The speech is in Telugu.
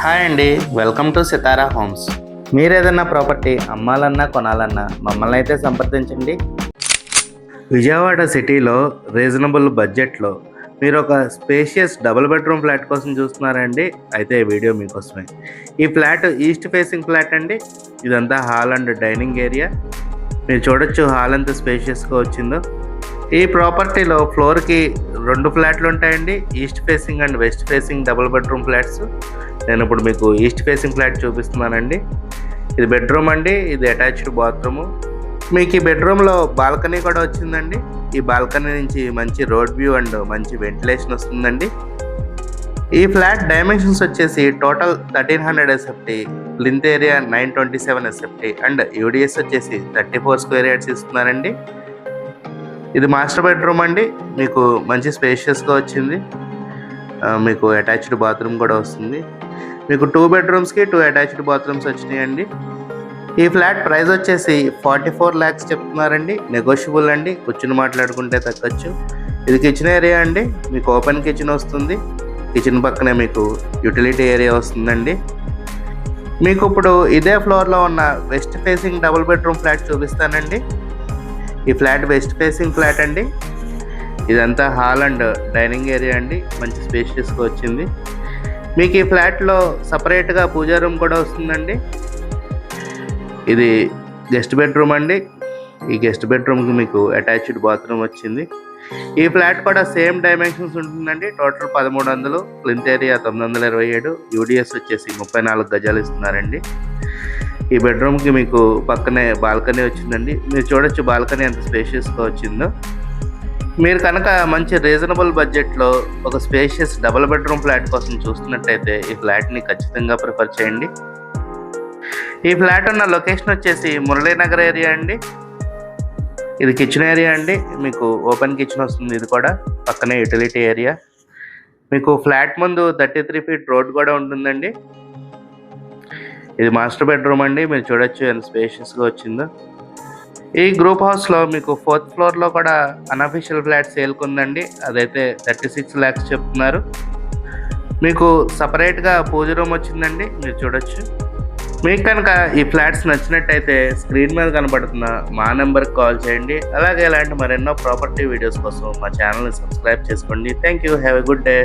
హాయ్ అండి, వెల్కమ్ టు సితారా హోమ్స్. మీరు ఏదైనా ప్రాపర్టీ అమ్మాలన్నా కొనాలన్నా మమ్మల్ని అయితే సంప్రదించండి. విజయవాడ సిటీలో రీజనబుల్ బడ్జెట్లో మీరు ఒక స్పేషియస్ డబుల్ బెడ్రూమ్ ఫ్లాట్ కోసం చూస్తున్నారండి. అయితే ఈ వీడియో మీకోసమే. ఈ ఫ్లాట్ ఈస్ట్ ఫేసింగ్ ఫ్లాట్ అండి. ఇదంతా హాల్ అండ్ డైనింగ్ ఏరియా. మీరు చూడొచ్చు హాల్ ఎంత స్పేషియస్గా వచ్చిందో. ఈ ప్రాపర్టీలో ఫ్లోర్కి 2 ఫ్లాట్లు ఉంటాయండి, east facing and west facing double bedroom flats. నేను ఇప్పుడు మీకు ఈస్ట్ ఫేసింగ్ ఫ్లాట్ చూపిస్తున్నానండి. ఇది బెడ్రూమ్ అండి, ఇది అటాచ్డ్ బాత్రూము. మీకు ఈ బెడ్రూమ్లో బాల్కనీ కూడా వచ్చిందండి. ఈ బాల్కనీ నుంచి మంచి రోడ్ వ్యూ అండ్ మంచి వెంటిలేషన్ వస్తుందండి. ఈ ఫ్లాట్ డైమెన్షన్స్ వచ్చేసి total 1300 SFT, లింత్ area 927 SFT and UDS వచ్చేసి 34 స్క్వేర్ యార్డ్స్ ఇస్తున్నారండి. ఇది మాస్టర్ బెడ్రూమ్ అండి, మీకు మంచి స్పేషియస్గా వచ్చింది. మీకు అటాచ్డ్ బాత్రూమ్ కూడా వస్తుంది. మీకు 2 బెడ్రూమ్స్కి 2 అటాచ్డ్ బాత్రూమ్స్ వచ్చినాయండి. ఈ ఫ్లాట్ ప్రైస్ వచ్చేసి 44 lakhs చెప్తున్నారండి. నెగోషియబుల్ అండి, కూర్చుని మాట్లాడుకుంటే తగ్గచ్చు. ఇది కిచెన్ ఏరియా అండి, మీకు ఓపెన్ కిచెన్ వస్తుంది. కిచెన్ పక్కనే మీకు యూటిలిటీ ఏరియా వస్తుందండి. మీకు ఇప్పుడు ఇదే ఫ్లోర్లో ఉన్న west facing double bedroom flat చూపిస్తానండి. ఈ ఫ్లాట్ వెస్ట్ ఫేసింగ్ ఫ్లాట్ అండి. ఇదంతా హాల్ అండ్ డైనింగ్ ఏరియా అండి, మంచి స్పేషియస్గా వచ్చింది. మీకు ఈ ఫ్లాట్లో సపరేట్గా పూజా రూమ్ కూడా వస్తుందండి. ఇది గెస్ట్ బెడ్రూమ్ అండి. ఈ గెస్ట్ బెడ్రూమ్కి మీకు అటాచ్డ్ బాత్రూమ్ వచ్చింది. ఈ ఫ్లాట్ కూడా సేమ్ డైమెన్షన్స్ ఉంటుందండి. టోటల్ 1300, లింత్ ఏరియా 927, యూడిఎస్ వచ్చేసి 34 గజాలు ఇస్తున్నారండి. ఈ బెడ్రూమ్కి మీకు పక్కనే బాల్కనీ వచ్చిందండి. మీరు చూడొచ్చు బాల్కనీ ఎంత స్పేషియస్గా వచ్చిందో. మీరు కనుక మంచి రీజనబుల్ బడ్జెట్లో ఒక స్పేషియస్ డబుల్ బెడ్రూమ్ ఫ్లాట్ కోసం చూస్తున్నట్టయితే ఈ ఫ్లాట్ని ఖచ్చితంగా ప్రిఫర్ చేయండి. ఈ ఫ్లాట్ ఉన్న లొకేషన్ వచ్చేసి మురళీనగర్ ఏరియా అండి. ఇది కిచెన్ ఏరియా అండి, మీకు ఓపెన్ కిచెన్ వస్తుంది. ఇది కూడా పక్కనే యూటిలిటీ ఏరియా. మీకు ఫ్లాట్ ముందు 33 feet రోడ్ కూడా ఉంటుందండి. ఇది మాస్టర్ బెడ్రూమ్ అండి, మీరు చూడొచ్చు ఎంత స్పేషియస్గా వచ్చిందో. ఈ గ్రూప్ హౌస్లో మీకు 4th ఫ్లోర్లో కూడా అన్అఫీషియల్ ఫ్లాట్ సేల్కి ఉందండి. అదైతే 36 lakhs చెప్తున్నారు. మీకు సపరేట్గా పూజ రూమ్ వచ్చిందండి, మీరు చూడొచ్చు. మీకు కనుక ఈ ఫ్లాట్స్ నచ్చినట్టయితే స్క్రీన్ మీద కనబడుతున్న మా నెంబర్కి కాల్ చేయండి. అలాగే ఇలాంటి మరెన్నో ప్రాపర్టీ వీడియోస్ కోసం మా ఛానల్ని సబ్స్క్రైబ్ చేసుకోండి. Thank you, have a good day.